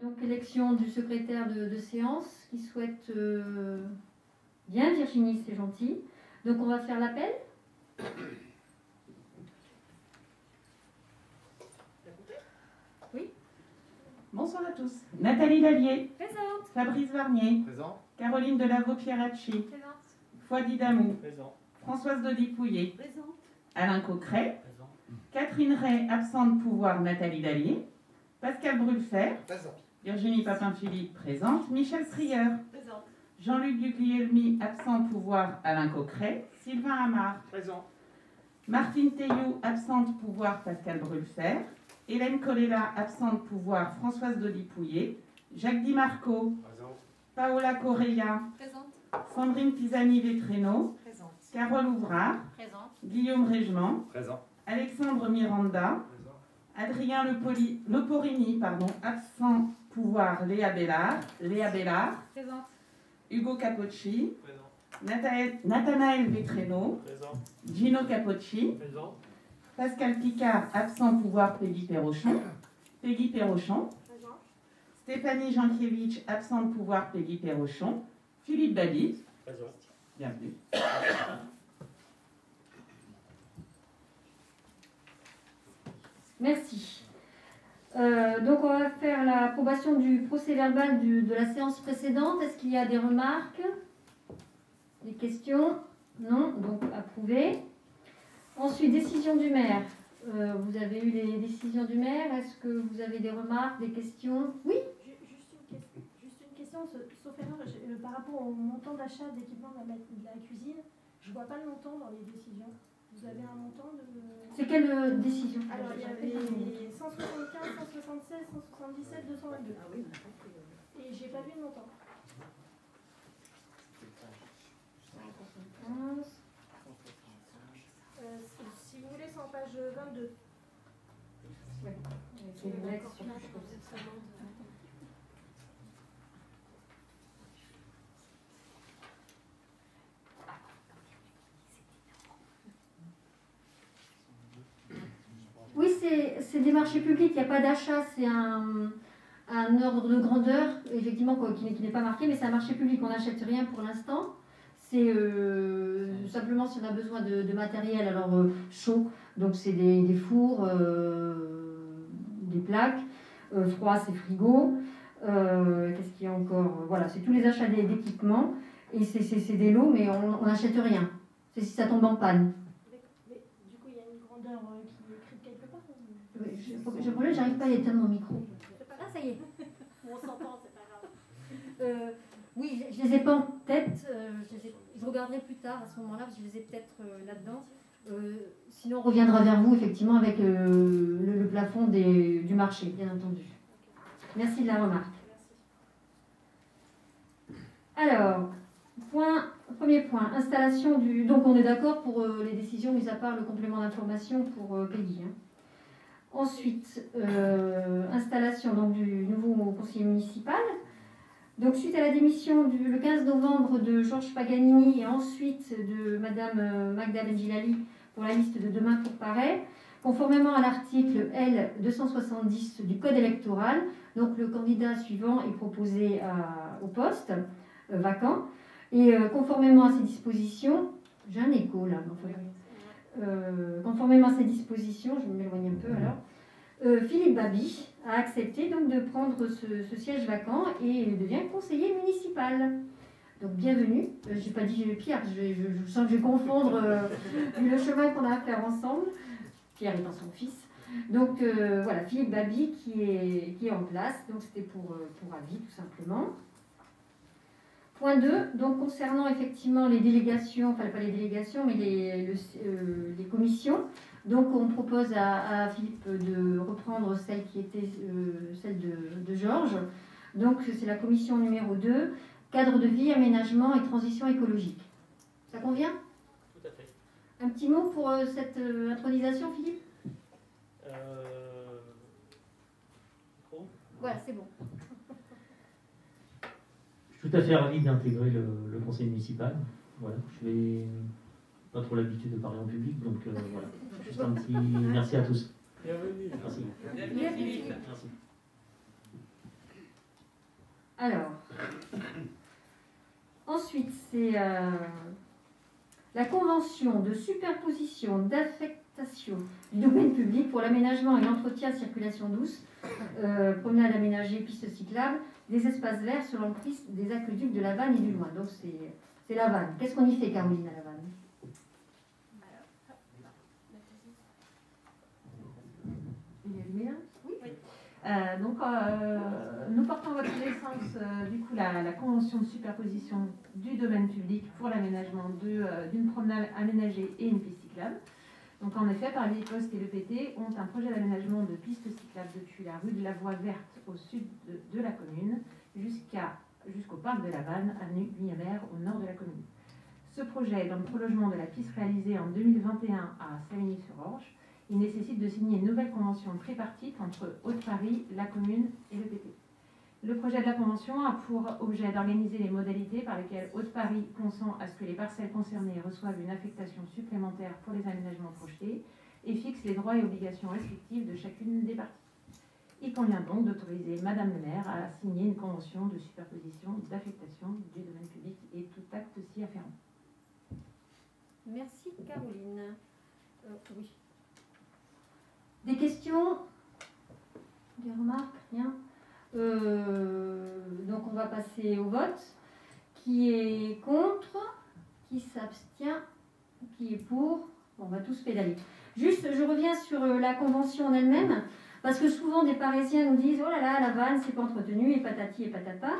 Donc, élection du secrétaire de séance qui souhaite bien. Virginie, c'est gentil. Donc, on va faire l'appel. Oui. Bonsoir à tous. Nathalie Lallier. Présente. Fabrice Varnier. Présent. Caroline Delavaux-Pieracci. Présente. Fouadi Damou. Présent. Françoise Dodipouillet. Présente. Alain Coqueret. Présent. Catherine Ray, absente de pouvoir, Nathalie Lallier. Pascal Brulfer. Présent. Virginie Papin-Philippe, présente. Michel Prieur. Présente. Jean-Luc Duclielmi, absent de pouvoir, Alain Coqueret. Sylvain Amar. Présent. Martine Théou, absente de pouvoir, Pascal Brulfer. Hélène Colella, absente de pouvoir, Françoise Dodipouillet. Jacques Di Marco. Présent. Paola Correa. Présente. Sandrine Pisani-Vétréno. Présente. Carole Ouvrard. Présente. Guillaume Régement. Présent. Alexandre Miranda. Présent. Adrien Leporini, absent pouvoir, Léa Bellard. Présente. Hugo Capocci. Présent. Nathanaël Vétréno. Présent. Gino Capocci. Présent. Pascal Picard, absent pouvoir, Peggy Perrochon. Présente. Stéphanie Jankiewicz, absent de pouvoir, Peggy Perrochon. Philippe Babi. Présent. Bienvenue. Merci. Donc, on va faire l'approbation du procès-verbal de la séance précédente. Est-ce qu'il y a des remarques? Des questions? Non, donc approuvé. Ensuite, décision du maire. Vous avez eu les décisions du maire. Est-ce que vous avez des remarques, des questions? Oui? Juste une question, sauf erreur, par rapport au montant d'achat d'équipement de la cuisine, je ne vois pas le montant dans les décisions. Vous avez un montant de... C'est quelle décision? Alors, il y avait 175, 176, 177, 222. Ah oui, et j'ai pas vu le montant. Si vous voulez, c'est en page 22. Ouais. C'est une blague sur- Oui, c'est des marchés publics, il n'y a pas d'achat, c'est un ordre de grandeur, effectivement, qui n'est pas marqué, mais c'est un marché public, on n'achète rien pour l'instant. C'est simplement si on a besoin de matériel, alors chaud, donc c'est des fours, des plaques, froid c'est frigo, qu'est-ce qu'il y a encore? Voilà, c'est tous les achats d'équipements, et c'est des lots, mais on n'achète rien, c'est si ça tombe en panne. Mais du coup, il y a une grandeur qui est écrite quelque part J'ai un problème, j'arrive pas à éteindre mon micro. Ah, ça y est. On s'entend, c'est pas grave. Oui, je les ai pas en tête. Je regarderai plus tard à ce moment-là, parce que je les ai peut-être là-dedans. Sinon, on reviendra vers vous, effectivement, avec le plafond du marché, bien entendu. Merci de la remarque. Alors, premier point, installation du... Donc, on est d'accord pour les décisions, mis à part le complément d'information pour Peggy. Hein. Ensuite, installation donc, du nouveau conseiller municipal. Donc, suite à la démission le 15 novembre de Georges Paganini et ensuite de Madame Magda Benjilali pour la liste de demain pour Paray, conformément à l'article L270 du Code électoral, donc le candidat suivant est proposé au poste vacant. Et conformément à ces dispositions, j'ai un écho là, conformément à ces dispositions, je m'éloigne un peu alors, Philippe Babi a accepté donc de prendre ce siège vacant et devient conseiller municipal. Donc bienvenue. Je n'ai pas dit Pierre, je sens que je vais confondre le chemin qu'on a à faire ensemble. Pierre étant son fils. Donc voilà, Philippe Babi qui est en place. Donc c'était pour avis tout simplement. Point 2, donc concernant effectivement les délégations, enfin pas les délégations, mais les commissions. Donc on propose à Philippe de reprendre celle qui était celle de Georges. Donc c'est la commission numéro 2, cadre de vie, aménagement et transition écologique. Ça convient? Tout à fait. Un petit mot pour cette intronisation, Philippe? Voilà, c'est bon. Je suis tout à fait ravi d'intégrer le conseil municipal. Voilà, je n'ai pas trop l'habitude de parler en public, donc voilà. Juste un petit merci à tous. Bienvenue. Merci. Bienvenue. Merci. Alors, ensuite, c'est la convention de superposition d'affectation du domaine public pour l'aménagement et l'entretien de circulation douce, promenade aménagée, pistes cyclables, des espaces verts sur l'emprise des aqueducs de la Vanne et du Loing. Donc c'est la Vanne. Qu'est-ce qu'on y fait, Caroline, à la Vanne? Il est allumé là? Oui. Nous portons votre connaissance du coup la convention de superposition du domaine public pour l'aménagement d'une promenade aménagée et une piste cyclable. Donc en effet, Paris Poste et le PT ont un projet d'aménagement de pistes cyclables depuis la rue de la Voie Verte au sud de la commune jusqu'au parc de la Vanne, avenue Guillaumer, au nord de la commune. Ce projet est dans le prolongement de la piste réalisée en 2021 à Savigny-sur-Orge. Il nécessite de signer une nouvelle convention tripartite entre Haute-Paris, la commune et le PT. Le projet de la convention a pour objet d'organiser les modalités par lesquelles Haute-Paris consent à ce que les parcelles concernées reçoivent une affectation supplémentaire pour les aménagements projetés et fixe les droits et obligations respectifs de chacune des parties. Il convient donc d'autoriser Madame le maire à signer une convention de superposition d'affectation du domaine public et tout acte s'y afférent. Merci Caroline. Oui. Des questions? Des remarques? Rien? Donc on va passer au vote. Qui est contre? Qui s'abstient? Qui est pour? Bon, on va tous pédaler. Juste, je reviens sur la convention en elle-même, parce que souvent des Parisiens nous disent « Oh là là, la Vanne, c'est pas entretenu, et patati et patata ».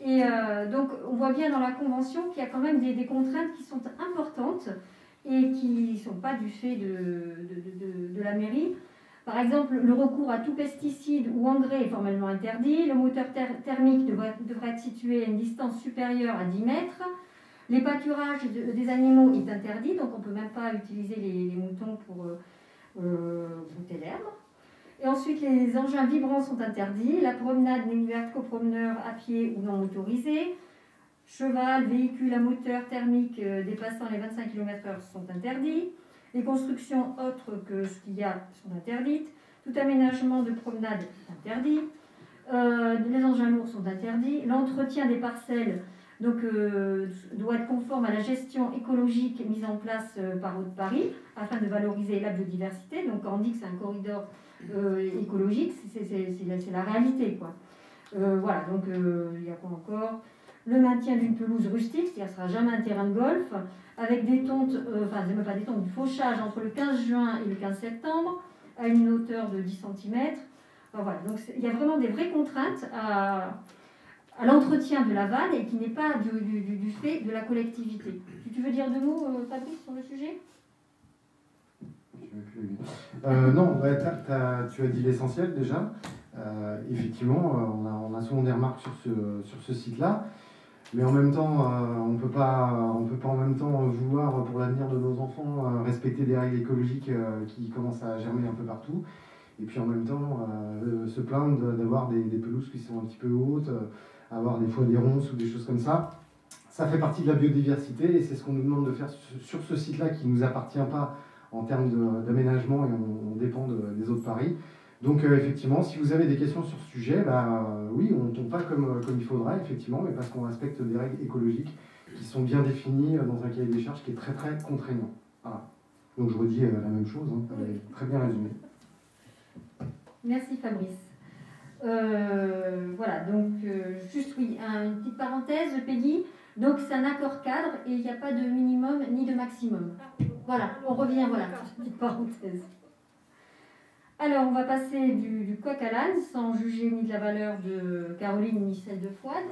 Et donc on voit bien dans la convention qu'il y a quand même des contraintes qui sont importantes et qui ne sont pas du fait de la mairie. Par exemple, le recours à tout pesticide ou engrais est formellement interdit. Le moteur thermique devrait être situé à une distance supérieure à 10 mètres. Les pâturages des animaux est interdit, donc on ne peut même pas utiliser les moutons pour goûter l'herbe. Et ensuite, les engins vibrants sont interdits. La promenade n'est ouverte qu'aux promeneurs à pied ou non motorisés. Cheval, véhicules à moteur thermique dépassant les 25 km/h sont interdits. Les constructions autres que ce qu'il y a sont interdites. Tout aménagement de promenade est interdit. Les engins lourds sont interdits. L'entretien des parcelles doit être conforme à la gestion écologique mise en place par Haute-Paris afin de valoriser la biodiversité. Donc quand on dit que c'est un corridor écologique, c'est la réalité, quoi. Voilà, donc il y a quoi encore? Le maintien d'une pelouse rustique, c'est-à-dire que ce ne sera jamais un terrain de golf, avec des tontes, même pas des tontes, du fauchage entre le 15 juin et le 15 septembre, à une hauteur de 10 cm. Enfin, voilà, donc il y a vraiment des vraies contraintes à l'entretien de la vanne et qui n'est pas du fait de la collectivité. Tu veux dire 2 mots, Fabrice, sur le sujet? Non, ouais, tu as dit l'essentiel déjà. Effectivement, on a souvent des remarques sur ce site-là. Mais en même temps, on peut pas en même temps vouloir pour l'avenir de nos enfants respecter des règles écologiques qui commencent à germer un peu partout. Et puis en même temps, se plaindre d'avoir des pelouses qui sont un petit peu hautes, avoir des fois des ronces ou des choses comme ça. Ça fait partie de la biodiversité et c'est ce qu'on nous demande de faire sur ce site-là qui ne nous appartient pas en termes d'aménagement et on dépend des autres paris. Donc effectivement, si vous avez des questions sur ce sujet, oui, on ne tombe pas comme il faudrait, effectivement, mais parce qu'on respecte des règles écologiques qui sont bien définies dans un cahier des charges qui est très très contraignant. Voilà. Donc je redis la même chose, hein, très bien résumé. Merci Fabrice. Voilà, donc juste oui, une petite parenthèse, Peggy. Donc c'est un accord cadre et il n'y a pas de minimum ni de maximum. Voilà, on revient, voilà, petite parenthèse. Alors, on va passer du coq à l'âne, sans juger ni de la valeur de Caroline ni celle de Fouad.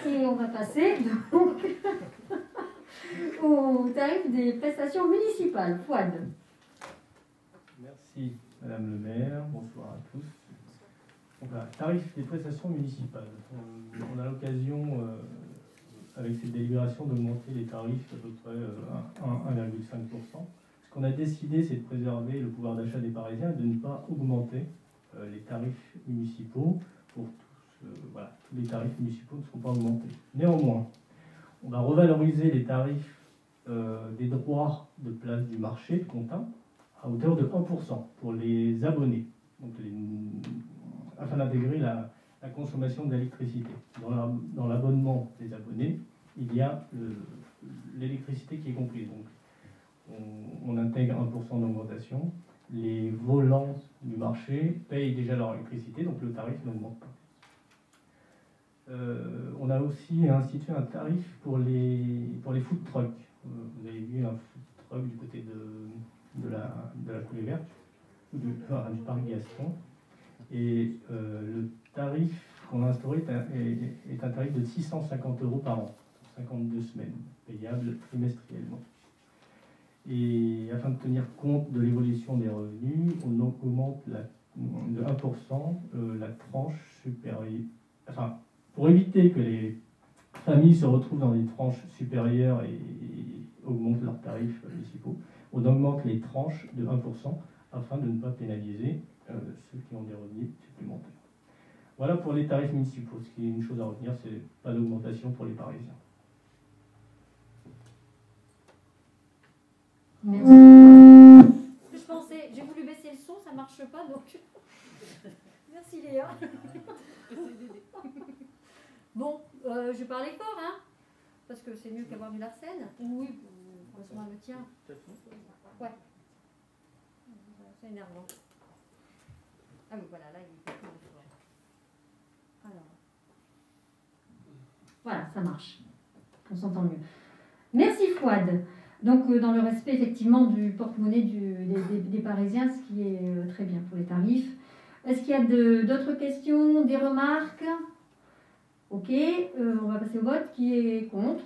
Et on va passer donc au tarif des prestations municipales. Fouad. Merci Madame le maire, bonsoir à tous. Donc, voilà, tarif des prestations municipales. On a l'occasion, avec cette délibération, d'augmenter les tarifs à peu près 1,5%. Ce qu'on a décidé, c'est de préserver le pouvoir d'achat des Parisiens et de ne pas augmenter les tarifs municipaux. Pour voilà, tous les tarifs municipaux ne seront pas augmentés. Néanmoins, on va revaloriser les tarifs des droits de place du marché de Contins à hauteur de 1% pour les abonnés, donc afin d'intégrer la consommation d'électricité. Dans l'abonnement des abonnés, il y a l'électricité qui est comprise. Donc, on intègre 1% d'augmentation. Les volants du marché payent déjà leur électricité, donc le tarif n'augmente pas. On a aussi institué un tarif pour les food trucks. Vous avez vu un food truck du côté de la coulée verte, du parc Gaston. Et le tarif qu'on a instauré est un tarif de 650 € par an, pour 52 semaines, payable trimestriellement. Et afin de tenir compte de l'évolution des revenus, on augmente de 1% la tranche supérieure. Enfin, pour éviter que les familles se retrouvent dans des tranches supérieures et augmentent leurs tarifs municipaux, on augmente les tranches de 1% afin de ne pas pénaliser ceux qui ont des revenus supplémentaires. Voilà pour les tarifs municipaux. Ce qui est une chose à retenir, c'est pas d'augmentation pour les Parisiens. Merci. Je pensais, j'ai voulu baisser le son, ça marche pas, donc merci Léa. Bon, je parlais fort, hein, parce que c'est mieux qu'avoir du Larsen. Oui, pour le tien. Ouais. C'est énervant. Ah oui, voilà, là, il est plus fort. Alors. Voilà, ça marche. On s'entend mieux. Merci Fouad. Donc, dans le respect, effectivement, du porte-monnaie des Parisiens, ce qui est très bien pour les tarifs. Est-ce qu'il y a d'autres questions, des remarques? Ok, on va passer au vote. Qui est contre?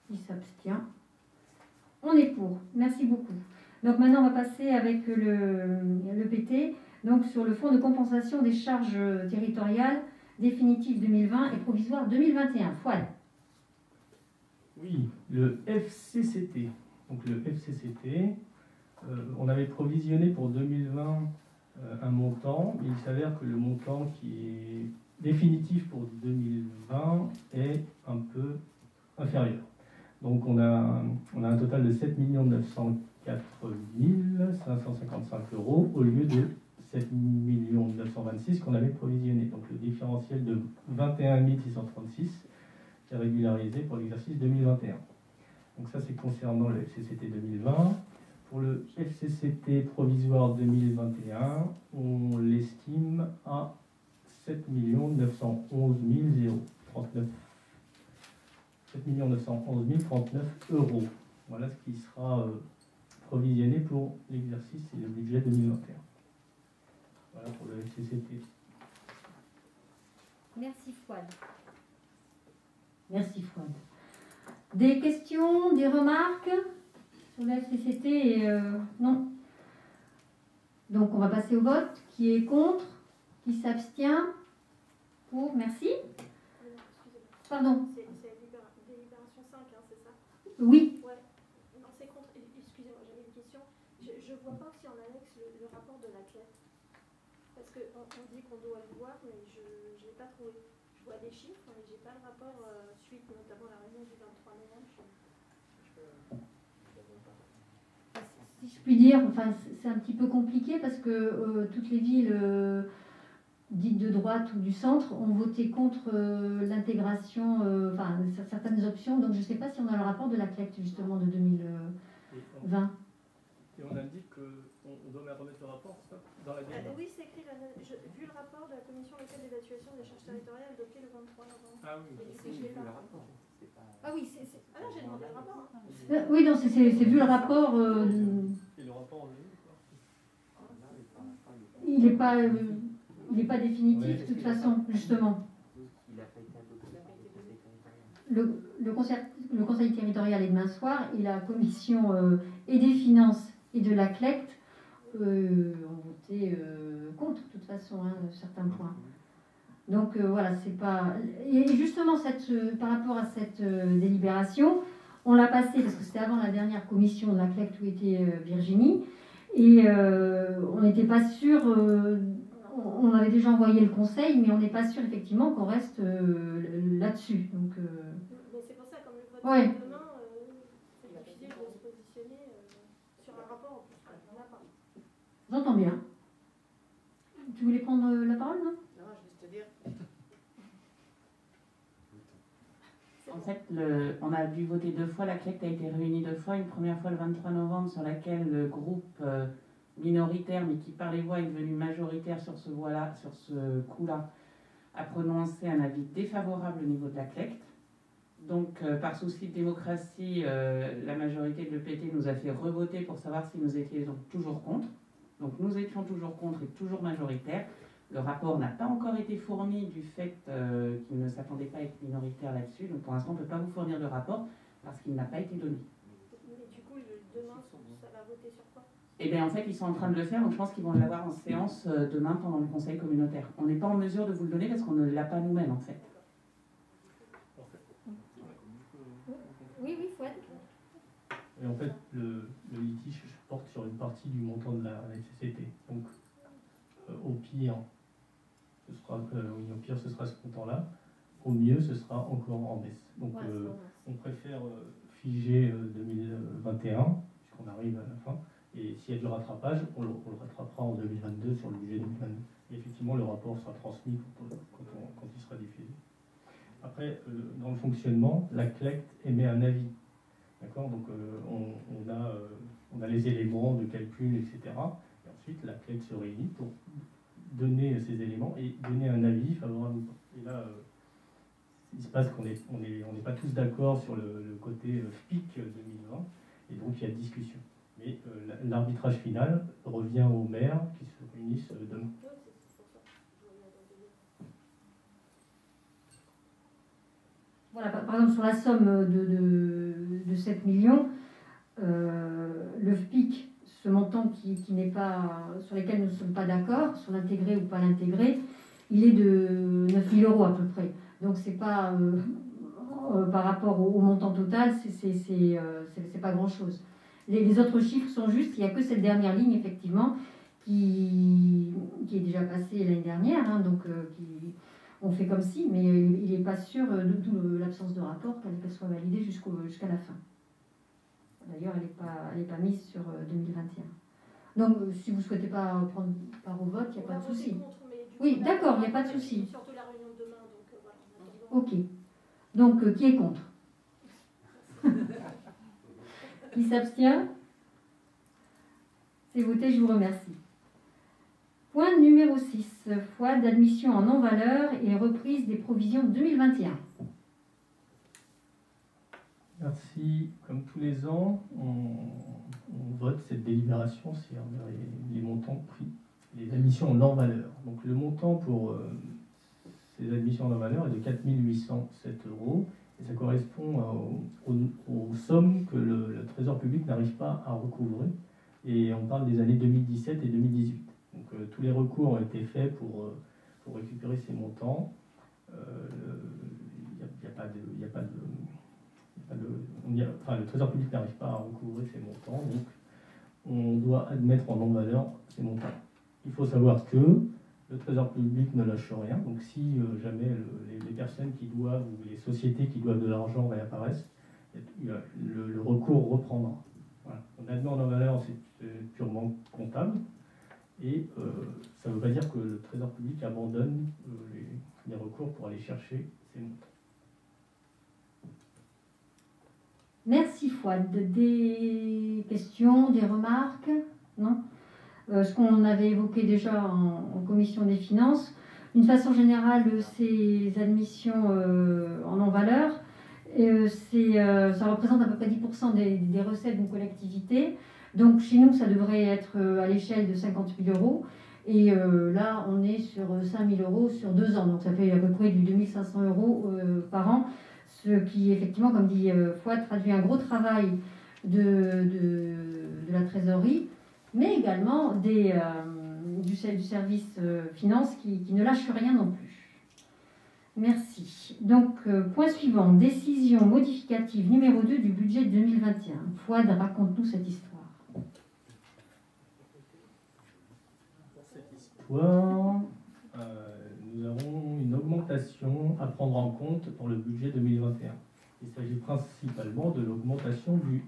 Qui s'abstient? On est pour. Merci beaucoup. Donc, maintenant, on va passer avec le PT, donc sur le fonds de compensation des charges territoriales définitif 2020 et provisoire 2021. Fouad. Oui, le FCCT. Donc le FCCT, on avait provisionné pour 2020 un montant, mais il s'avère que le montant qui est définitif pour 2020 est un peu inférieur. Donc on a un total de 7 904 555 € au lieu de 7 926 qu'on avait provisionné. Donc le différentiel de 21 636 est régularisé pour l'exercice 2021. Donc ça c'est concernant le FCCT 2020. Pour le FCCT provisoire 2021, on l'estime à 7 911 039 €. Voilà ce qui sera provisionné pour l'exercice et le budget 2021. Voilà pour le FCCT. Merci Fouad. Merci Fouad. Des questions, des remarques sur le FCCT non. Donc on va passer au vote. Qui est contre? Qui s'abstient? Pour? Merci. Pardon. C'est délibération 5, hein, c'est ça? Oui. Ouais. Non, c'est contre. Excusez-moi, j'avais une question. Je ne vois pas si on annexe le rapport de la CLEP. Parce qu'on dit qu'on doit le voir, mais je ne l'ai pas trouvé. Je vois des chiffres, mais je n'ai pas le rapport suite, notamment la réunion du 23 novembre. Si je puis dire, enfin, c'est un petit peu compliqué parce que toutes les villes dites de droite ou du centre ont voté contre l'intégration, enfin certaines options. Donc je ne sais pas si on a le rapport de la CLEC justement de 2020. Et on indique qu'on doit remettre le rapport dans la délibération. Oui, c'est écrit, vu le rapport de la commission locale d'évaluation des charges territoriales adopté le 23 novembre. Ah oui, je l'ai pas. Ah oui, ah non, j'ai demandé le rapport. Oui, non, c'est vu le rapport. Et le rapport, il n'est pas définitif de toute façon, justement. Le conseil territorial est demain soir et la commission et des finances et de la CLECT ont voté contre, de toute façon, certains points. Donc voilà, c'est pas. Et justement, par rapport à cette délibération, on l'a passée, parce que c'était avant la dernière commission de la CLECT où était Virginie, et on n'était pas sûr. On avait déjà envoyé le conseil, mais on n'est pas sûr effectivement qu'on reste là-dessus. Donc, mais c'est pour ça, comme le vote ouais. demain, c'est difficile de se positionner sur un rapport en plus qu'on n'a pas. J'entends bien. Tu voulais prendre la parole, non? Non, je vais te dire, fait, on a dû voter 2 fois. La CLECT a été réunie 2 fois. Une première fois le 23 novembre, sur laquelle le groupe minoritaire, mais qui par les voix est devenu majoritaire sur ce coup-là, a prononcé un avis défavorable au niveau de la CLECT. Donc, par souci de démocratie, la majorité de l'EPT nous a fait revoter pour savoir si nous étions toujours contre. Donc, nous étions toujours contre et toujours majoritaires. Le rapport n'a pas encore été fourni du fait qu'il ne s'attendait pas à être minoritaire là-dessus. Donc, pour l'instant, on ne peut pas vous fournir de rapport parce qu'il n'a pas été donné. Mais du coup, demain, ça va voter sur quoi? Eh bien, en fait, ils sont en train de le faire, donc je pense qu'ils vont l'avoir en séance demain pendant le conseil communautaire. On n'est pas en mesure de vous le donner parce qu'on ne l'a pas nous-mêmes, en fait. Oui, Fouad. Et en fait, le litige porte sur une partie du montant de la CCT. Donc, au pire, ce sera ce montant-là. Au mieux, ce sera encore en baisse. Donc, on préfère figer 2021, puisqu'on arrive à la fin. Et s'il y a du rattrapage, on le rattrapera en 2022 sur le budget 2022. Et effectivement, le rapport sera transmis quand il sera diffusé. Après, dans le fonctionnement, la CLECT émet un avis. D'accord? Donc, on a les éléments de calcul, etc. Et ensuite, la CLECT se réunit pour donner ces éléments et donner un avis favorable ou pas. Et là, il se passe qu'on n'est pas tous d'accord sur le côté FPIC 2020, et donc il y a discussion. Mais l'arbitrage final revient aux maires qui se réunissent demain. Voilà, par exemple, sur la somme de 7 millions, le FPIC, ce montant qui n'est pas, sur lequel nous ne sommes pas d'accord, sur l'intégrer ou pas l'intégrer, il est de 9 000 € à peu près. Donc, c'est pas, par rapport au montant total, c'est pas grand-chose. Les autres chiffres sont justes, il n'y a que cette dernière ligne, effectivement, qui est déjà passée l'année dernière, hein, donc on fait comme si, mais il n'est pas sûr, d'où l'absence de rapport, qu'elle soit validée jusqu'à la fin. D'ailleurs, elle n'est pas mise sur 2021. Donc, si vous ne souhaitez pas prendre part au vote, il n'y a pas de souci. Oui, d'accord, il n'y a pas de souci. Surtout la réunion de demain, donc voilà. Ok. Donc, qui est contre? Qui s'abstient? C'est voté, je vous remercie. Point numéro 6. Fois d'admission en non-valeur et reprise des provisions 2021. Merci. Comme tous les ans, on vote cette délibération sur les montants pris, les admissions en non-valeur. Donc le montant pour ces admissions en non-valeur est de 4 807 €. Et ça correspond aux sommes que le Trésor public n'arrive pas à recouvrer. Et on parle des années 2017 et 2018. Donc tous les recours ont été faits pour récupérer ces montants. Le Trésor public n'arrive pas à recouvrer ces montants, donc on doit admettre en non-valeur ces montants. Il faut savoir que le Trésor public ne lâche rien, donc si jamais les personnes qui doivent ou les sociétés qui doivent de l'argent réapparaissent, le recours reprendra. Voilà. On admet en non-valeur, c'est purement comptable, et ça ne veut pas dire que le Trésor public abandonne les recours pour aller chercher ces montants. Merci Fouad. Des questions, des remarques? Non? Ce qu'on avait évoqué déjà en commission des finances. D'une façon générale, ces admissions en non-valeur, ça représente à peu près 10% des recettes d'une collectivité. Donc chez nous, ça devrait être à l'échelle de 50 000 €. Et là, on est sur 5 000 € sur 2 ans. Donc ça fait à peu près du 2 500 € par an. Ce qui, effectivement, comme dit Fouad, traduit un gros travail de la trésorerie, mais également du service finance qui ne lâche rien non plus. Merci. Donc, point suivant, décision modificative numéro 2 du budget 2021. Fouad, raconte-nous cette histoire. Pour cette histoire, nous avons une augmentation à prendre en compte pour le budget 2021. Il s'agit principalement de l'augmentation du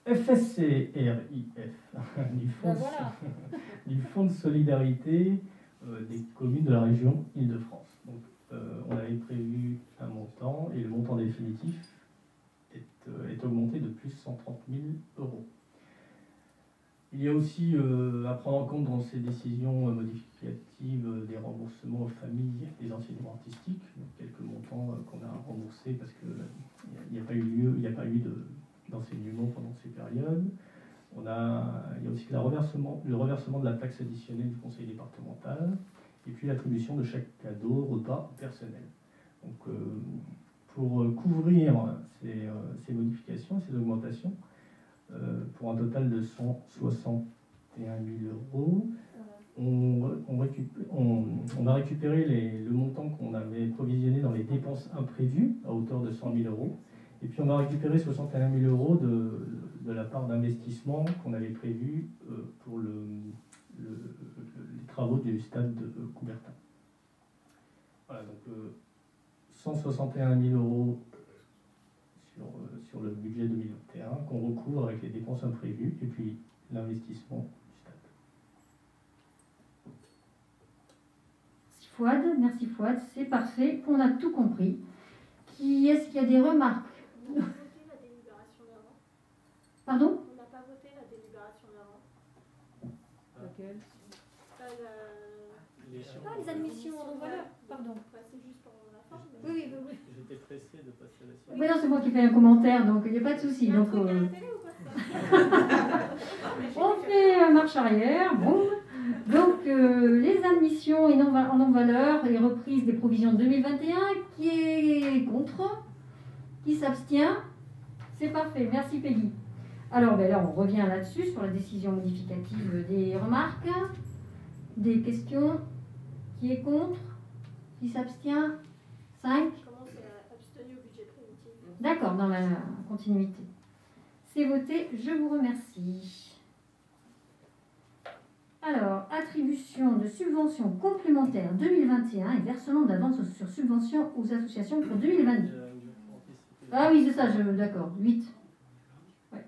FSCRIF, du Fonds de solidarité des communes de la région Île-de-France. Donc, on avait prévu un montant et le montant définitif est augmenté de plus 130 000 euros. Il y a aussi à prendre en compte dans ces décisions modificatives des remboursements aux familles des enseignements artistiques, donc quelques montants qu'on a remboursés parce qu'il n'y a pas eu d'enseignement pendant ces périodes. Il y a aussi le reversement de la taxe additionnelle du conseil départemental et puis l'attribution de chaque cadeau, repas personnel. Donc, pour couvrir ces modifications, ces augmentations, pour un total de 161 000 euros, on a récupéré le montant qu'on avait provisionné dans les dépenses imprévues à hauteur de 100 000 euros. Et puis on a récupéré 61 000 euros de la part d'investissement qu'on avait prévu pour les travaux du stade de Coubertin. Voilà, donc 161 000 euros sur le budget 2021 qu'on recouvre avec les dépenses imprévues et puis l'investissement du stade. Merci Fouad, c'est parfait, on a tout compris. Est-ce qu'il y a des remarques? On n'a pas voté la délibération d'avant. Pardon? On n'a pas voté la délibération d'avant. Laquelle? Les admissions en valeur, pardon. Ouais, c'est juste pour la fin. Oui. J'étais pressé de passer à la suite. Oui, non, c'est moi qui fais un commentaire, donc il n'y a pas de souci. Il y a un Donc, truc à la télé ou pas? on fait marche arrière, bon. Donc, les admissions en non-valeur et reprise des provisions 2021, qui est contre? Qui s'abstient? C'est parfait, merci Peggy. Alors, là, on revient là-dessus, sur la décision modificative des remarques, des questions. Qui est contre? Qui s'abstient? 5. Comment c'est abstenu au budget primitif? D'accord, dans la continuité. C'est voté, je vous remercie. Alors, attribution de subventions complémentaires 2021 et versement d'avance sur subvention aux associations pour 2022. Ah oui, c'est ça, d'accord, 8. Ouais.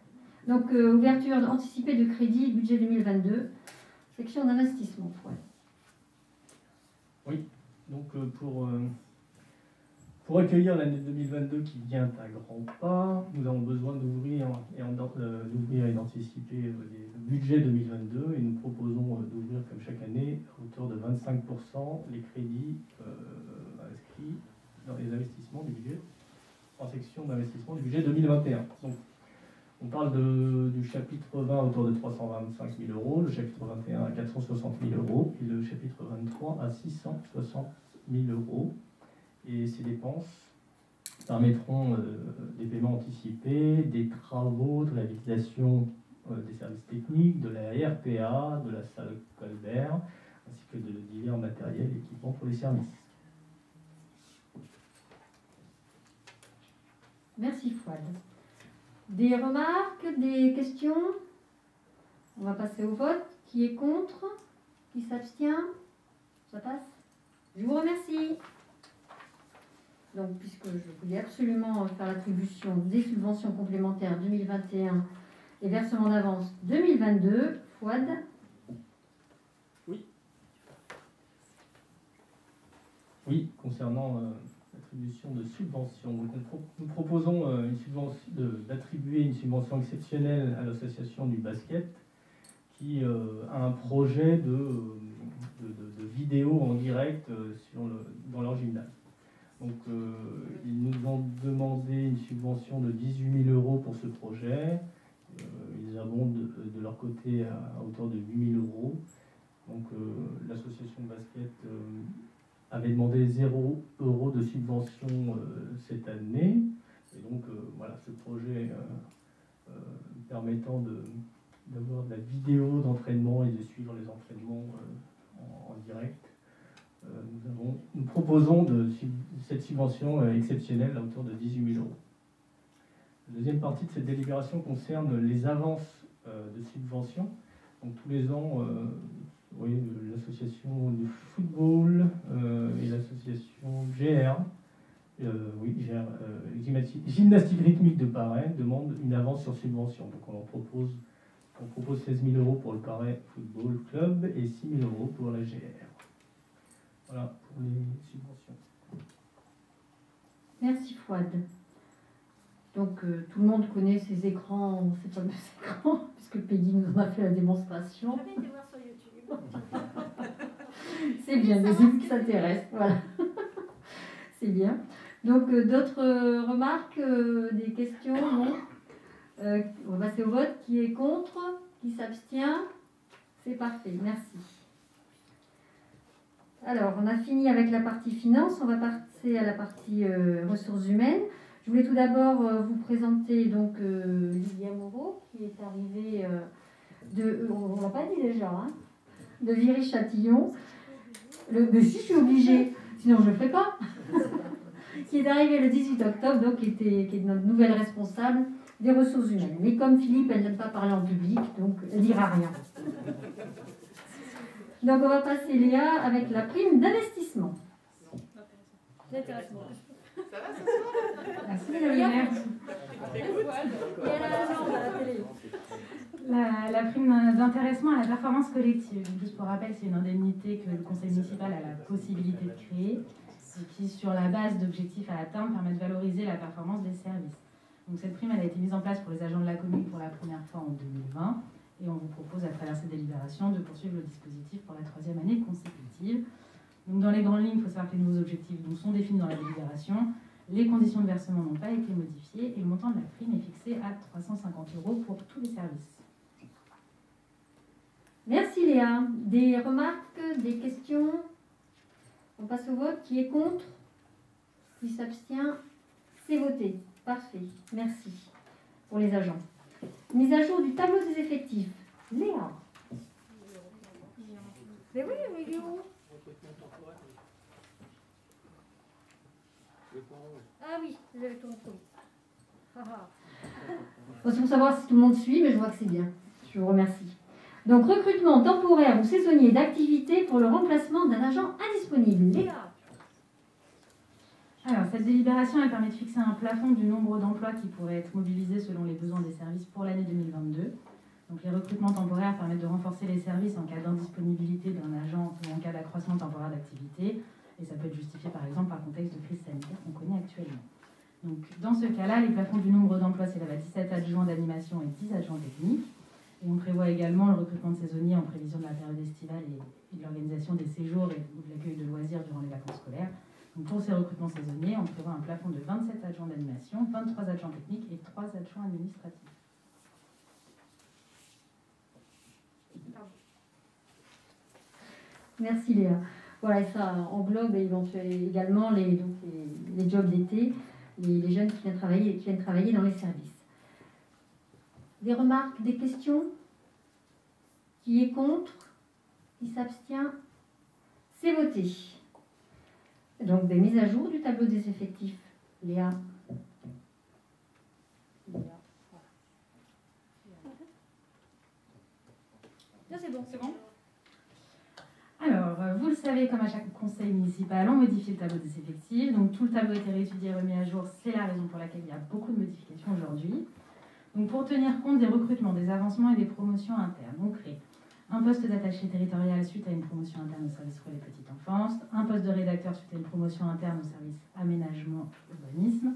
Donc, ouverture anticipée de crédit, budget 2022, section d'investissement. Ouais. Oui, donc pour accueillir l'année 2022 qui vient à grands pas, nous avons besoin d'ouvrir et d'anticiper le budget 2022 et nous proposons d'ouvrir comme chaque année à hauteur de 25% les crédits inscrits dans les investissements du budget, en section d'investissement du budget 2021. Donc, on parle du chapitre 20 à hauteur de 325 000 euros, le chapitre 21 à 460 000 euros et le chapitre 23 à 660 000 euros. Et ces dépenses permettront des paiements anticipés, des travaux de réalisation des services techniques, de la RPA, de la salle Colbert, ainsi que de divers matériels et équipements pour les services. Merci Fouad. Des remarques, des questions? On va passer au vote. Qui est contre? Qui s'abstient? Ça passe? Je vous remercie. Donc, puisque je voulais absolument faire l'attribution des subventions complémentaires 2021 et versement d'avance 2022, Fouad? Oui, concernant l'attribution de subventions. Donc, nous proposons d'attribuer une subvention exceptionnelle à l'association du basket qui a un projet de vidéo en direct dans leur gymnase. Donc, ils nous ont demandé une subvention de 18 000 euros pour ce projet. Ils abondent de leur côté à hauteur de 8 000 euros. Donc, l'association de basket avait demandé 0 euros de subvention cette année. Et donc, voilà, ce projet permettant d'avoir de la vidéo d'entraînement et de suivre les entraînements en direct. Nous proposons cette subvention exceptionnelle à hauteur de 18 000 euros. La deuxième partie de cette délibération concerne les avances de subventions. Donc tous les ans, l'association du football et l'association GR, gymnastique rythmique de Paray demandent une avance sur subvention. Donc on propose 16 000 euros pour le Paray Football Club et 6 000 euros pour la GR. Voilà pour les subventions. Merci Fouad. Donc tout le monde connaît ces écrans, ces fameux écrans, puisque Peggy nous en a fait la démonstration. J'avais été voir sur YouTube. C'est bien, des gens qui s'intéressent, voilà. C'est bien. Donc d'autres remarques, des questions, non? On va passer au vote. Qui est contre? Qui s'abstient? C'est parfait, merci. Alors, on a fini avec la partie finance, on va passer à la partie ressources humaines. Je voulais tout d'abord vous présenter donc Lydia Moreau, qui est arrivée on ne l'a pas dit déjà, hein, de Viry-Châtillon. Mais si, je suis obligée, sinon je ne le fais pas. Qui est arrivée le 18 octobre, donc qui est notre nouvelle responsable des ressources humaines. Mais comme Philippe, elle n'aime pas parler en public, donc elle ne dira rien. Donc on va passer, Léa, avec la prime d'investissement. D'intéressement. Ça va ce soir? Merci, Léa. La prime d'intéressement à la performance collective. Donc, juste pour rappel, c'est une indemnité que le conseil municipal a la possibilité de créer et qui, sur la base d'objectifs à atteindre, permet de valoriser la performance des services. Donc, cette prime elle a été mise en place pour les agents de la commune pour la première fois en 2020 et on vous propose à travers cette délibération de poursuivre le dispositif pour la 3e année consécutive. Donc, dans les grandes lignes, il faut savoir que les nouveaux objectifs sont définis dans la délibération. Les conditions de versement n'ont pas été modifiées et le montant de la prime est fixé à 350 € pour tous les services. Merci Léa. Des remarques, des questions? On passe au vote. Qui est contre? Qui s'abstient? C'est voté. Parfait. Merci pour les agents. Mise à jour du tableau des effectifs. Léa. Mais oui, mais il est où? Ah oui, le ton. C'est pour savoir si tout le monde suit, mais je vois que c'est bien. Je vous remercie. Donc, recrutement temporaire ou saisonnier d'activité pour le remplacement d'un agent indisponible. Léa. Alors, cette délibération elle permet de fixer un plafond du nombre d'emplois qui pourraient être mobilisés selon les besoins des services pour l'année 2022. Donc, les recrutements temporaires permettent de renforcer les services en cas d'indisponibilité d'un agent ou en cas d'accroissement temporaire d'activité. Et ça peut être justifié par exemple par contexte de crise sanitaire qu'on connaît actuellement. Donc, dans ce cas-là, les plafonds du nombre d'emplois s'élèvent à 17 adjoints d'animation et 10 adjoints techniques. Et on prévoit également le recrutement de saisonniers en prévision de la période estivale et de l'organisation des séjours et de l'accueil de loisirs durant les vacances scolaires. Donc pour ces recrutements saisonniers, on prévoit un plafond de 27 adjoints d'animation, 23 adjoints techniques et 3 adjoints administratifs. Merci Léa. Voilà, ça englobe également les jobs d'été, les jeunes qui viennent travailler dans les services. Des remarques, des questions? Qui est contre? Qui s'abstient? C'est voté. Donc, des mises à jour du tableau des effectifs. Léa. C'est bon, c'est bon. Alors, vous le savez, comme à chaque conseil municipal, on modifie le tableau des effectifs. Donc, tout le tableau a été réétudié et remis à jour. C'est la raison pour laquelle il y a beaucoup de modifications aujourd'hui. Donc, pour tenir compte des recrutements, des avancements et des promotions internes, on crée un poste d'attaché territorial suite à une promotion interne au service pour les petites enfances, un poste de rédacteur suite à une promotion interne au service aménagement urbanisme.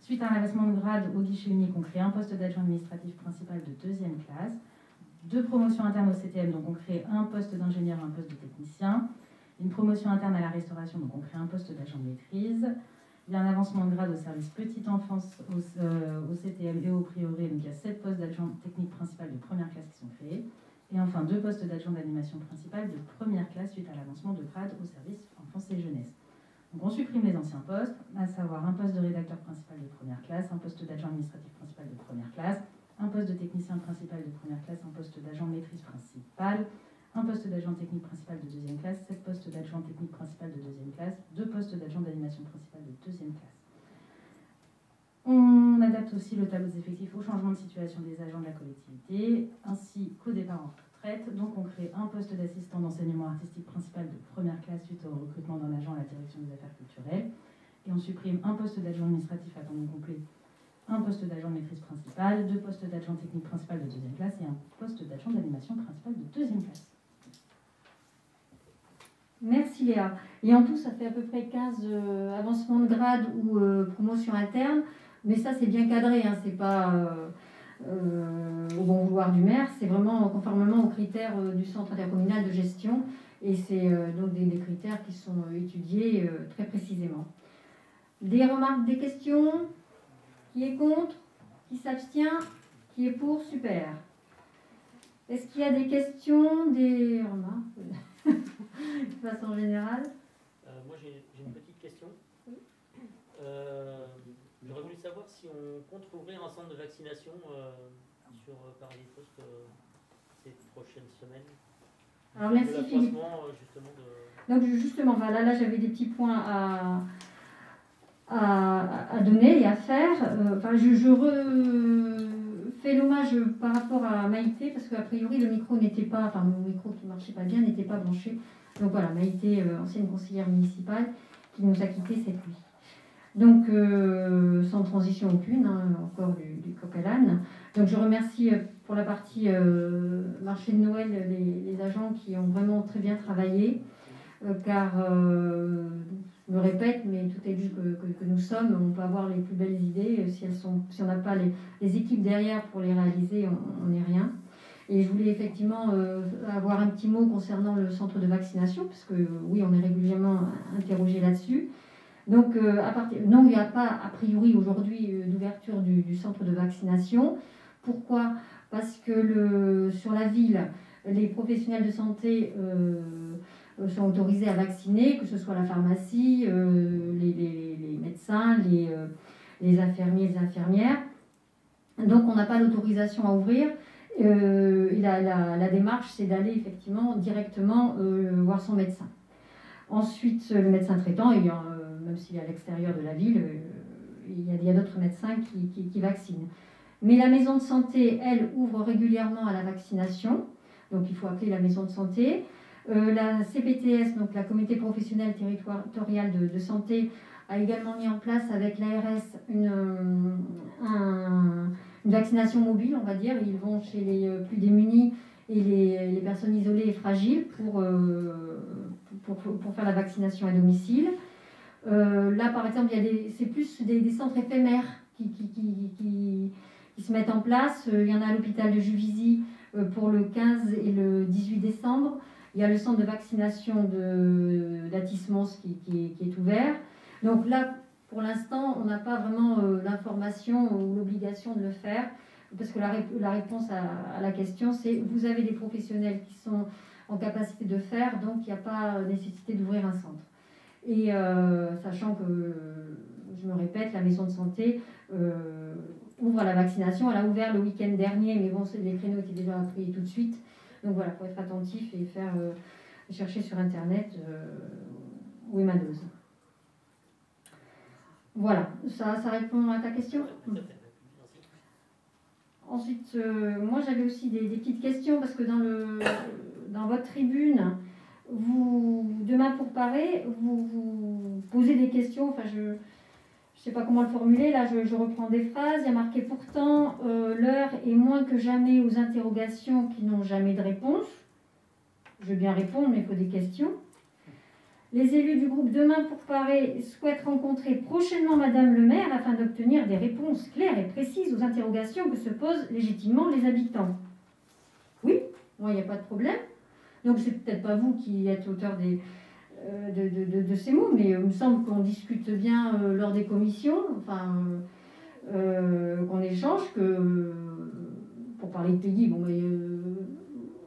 Suite à un avancement de grade au guichet unique, on crée un poste d'adjoint administratif principal de 2e classe. 2 promotions internes au CTM, donc on crée un poste d'ingénieur et un poste de technicien. Une promotion interne à la restauration, donc on crée un poste d'agent de maîtrise. Il y a un avancement de grade au service petite enfance au CTM et au Prieuré, donc il y a 7 postes d'adjoint technique principal de première classe qui sont créés. Et enfin 2 postes d'adjoint d'animation principale de première classe suite à l'avancement de grade au service enfance et jeunesse. Donc on supprime les anciens postes, à savoir un poste de rédacteur principal de première classe, un poste d'adjoint administratif principal de première classe, un poste de technicien principal de première classe, un poste d'agent de maîtrise principal, un poste d'agent technique principal de 2e classe, 7 postes d'adjoint technique principal de 2e classe, 2 postes d'agent d'animation principale de 2e classe. On adapte aussi le tableau des effectifs au changement de situation des agents de la collectivité, ainsi qu'au départ en retraite. Donc on crée un poste d'assistant d'enseignement artistique principal de première classe suite au recrutement d'un agent à la direction des affaires culturelles. Et on supprime un poste d'adjoint administratif à temps complet, un poste d'agent de maîtrise principale, 2 postes d'agent technique principal de 2e classe et un poste d'agent d'animation principal de 2e classe. Merci Léa. Et en tout, ça fait à peu près 15 avancements de grade ou promotions internes, mais ça c'est bien cadré, hein, c'est pas au bon vouloir du maire, c'est vraiment conformément aux critères du centre intercommunal de gestion, et c'est donc des critères qui sont étudiés très précisément. Des remarques, des questions? Qui est contre? Qui s'abstient? Qui est pour? Super. Est-ce qu'il y a des questions, des remarques de façon générale? Moi j'ai une petite question. J'aurais voulu savoir si on compte ouvrir un centre de vaccination sur Paradis Post ces prochaines semaines. Alors merci Philippe. Justement Donc justement, voilà, là j'avais des petits points à donner et à faire. Enfin, je refais l'hommage par rapport à Maïté, parce qu'a priori le micro n'était pas, enfin mon micro qui ne marchait pas bien n'était pas branché. Donc voilà, Maïté, ancienne conseillère municipale, qui nous a quittés cette nuit. Donc sans transition aucune, hein, encore du coq à l'âne. Donc je remercie pour la partie marché de Noël les agents qui ont vraiment très bien travaillé, car je me répète, mais tout est juste que nous sommes, on peut avoir les plus belles idées, si on n'a pas les équipes derrière pour les réaliser, on n'est rien. Et je voulais effectivement avoir un petit mot concernant le centre de vaccination, parce que oui, on est régulièrement interrogé là-dessus. Donc, non, il n'y a pas a priori aujourd'hui d'ouverture du centre de vaccination. Pourquoi? Parce que sur la ville, les professionnels de santé sont autorisés à vacciner, que ce soit la pharmacie, les médecins, les infirmiers, les infirmières. Donc, on n'a pas l'autorisation à ouvrir. La démarche, c'est d'aller effectivement directement voir son médecin. Ensuite, le médecin traitant, même s'il est à l'extérieur de la ville, il y a d'autres médecins qui vaccinent. Mais la maison de santé, elle, ouvre régulièrement à la vaccination. Donc, il faut appeler la maison de santé. La CPTS, donc la communauté professionnelle territoriale de santé, a également mis en place avec l'ARS une vaccination mobile, on va dire. Ils vont chez les plus démunis et les personnes isolées et fragiles pour faire la vaccination à domicile. Là, par exemple, c'est plus des centres éphémères qui se mettent en place. Il y en a à l'hôpital de Juvisy pour le 15 et le 18 décembre. Il y a le centre de vaccination d'Atis-Mons qui est ouvert. Donc là, pour l'instant, on n'a pas vraiment l'information ou l'obligation de le faire, parce que la réponse à la question, c'est vous avez des professionnels qui sont en capacité de faire, donc il n'y a pas nécessité d'ouvrir un centre. Et sachant que, je me répète, la maison de santé ouvre à la vaccination. Elle a ouvert le week-end dernier, mais bon, les créneaux étaient déjà pris tout de suite. Donc voilà, il faut être attentif et chercher sur Internet où est ma dose. Voilà, ça répond à ta question. Ensuite, moi j'avais aussi des petites questions, parce que dans votre tribune, demain pour Paris, vous posez des questions, enfin je ne sais pas comment le formuler, là je reprends des phrases, il y a marqué pourtant l'heure est moins que jamais aux interrogations qui n'ont jamais de réponse. Je veux bien répondre, mais il faut des questions. Les élus du groupe Demain pour Paris souhaitent rencontrer prochainement Madame le maire afin d'obtenir des réponses claires et précises aux interrogations que se posent légitimement les habitants. Oui, moi il n'y a pas de problème. Donc c'est peut-être pas vous qui êtes auteur de ces mots, mais il me semble qu'on discute bien lors des commissions, enfin qu'on échange, que pour parler de pays, bon, mais,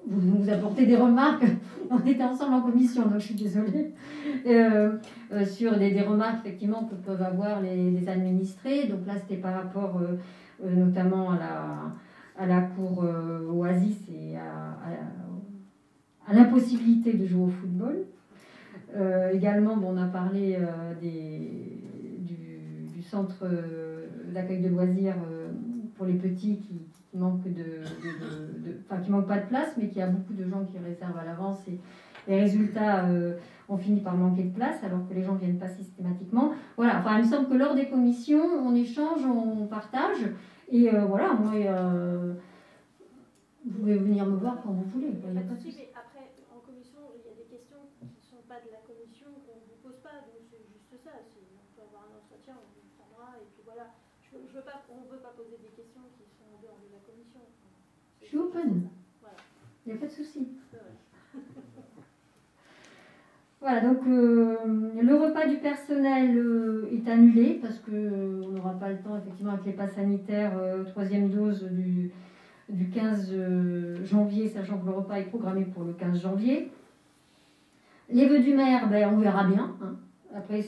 vous apportez des remarques. On était ensemble en commission, donc je suis désolée, sur des remarques effectivement que peuvent avoir les administrés. Donc là, c'était par rapport notamment à la cour Oasis et à l'impossibilité de jouer au football. Également, on a parlé du centre d'accueil de loisirs pour les petits qui manquent qui manquent pas de place, mais qu'il y a beaucoup de gens qui réservent à l'avance, et les résultats ont fini par manquer de place alors que les gens ne viennent pas systématiquement. Voilà, enfin, il me semble que lors des commissions, on échange, on partage, et voilà, moi, vous pouvez venir me voir quand vous voulez. Il n'y a pas de souci. Mais après, en commission, il y a des questions qui ne sont pas de commission qu'on ne vous pose pas, donc c'est juste ça. On peut avoir un entretien, on vous prendra, et puis voilà. On ne veut pas poser des questions qui sont en dehors de la commission. Je suis open. Voilà. Il n'y a pas de souci. Ouais. Voilà, donc le repas du personnel est annulé parce qu'on n'aura pas le temps, effectivement, avec les passes sanitaires, troisième dose du 15 janvier, sachant que le repas est programmé pour le 15 janvier. Les vœux du maire, on verra bien. Hein. Après,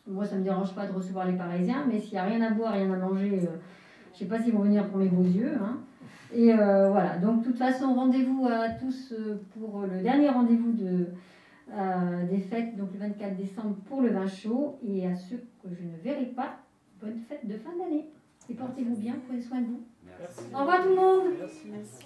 moi, ça ne me dérange pas de recevoir les Parisiens, mais s'il n'y a rien à boire, rien à manger, je ne sais pas s'ils vont venir pour mes beaux yeux. Hein. Et voilà, donc de toute façon, rendez-vous à tous pour le dernier rendez-vous des fêtes, donc le 24 décembre pour le vin chaud, et à ceux que je ne verrai pas, bonne fête de fin d'année. Et portez-vous bien, prenez soin de vous. Merci. Au revoir tout le monde. Merci. Merci.